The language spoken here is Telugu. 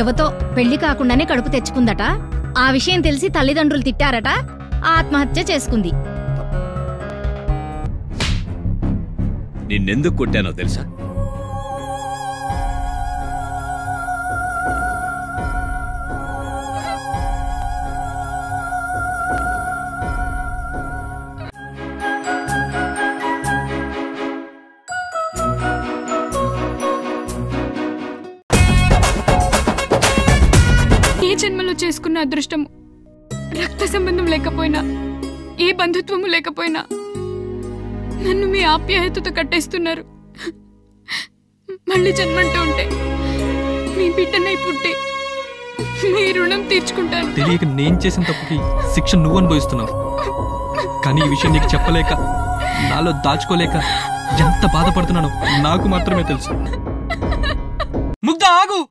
ఎవతో పెళ్లి కాకుండానే కడుపు తెచ్చుకుందట. ఆ విషయం తెలిసి తల్లిదండ్రులు తిట్టారట. ఆత్మహత్య చేసుకుంది. నిన్నెందుకు కొట్టానో తెలుసా? ఏ జన్మలో చేసుకున్న అదృష్టము, రక్త సంబంధం లేకపోయినా, ఏ బంధుత్వము లేకపోయినా నన్ను మీ ఆప్యాయతతో కట్టేస్తున్నారు. మళ్ళీ జన్మంటూ ఉంటే మీ బిడ్డనై పుట్టి మీ రుణం తీర్చుకుంటాను. తెలియక నేను చేసిన తప్పుకి శిక్ష నువ్వు అనుభవిస్తున్నావు. కానీ ఈ విషయం నీకు చెప్పలేక, నాలో దాచుకోలేక ఎంత బాధపడుతున్నానో నాకు మాత్రమే తెలుసు. ముగ్ధ ఆగు.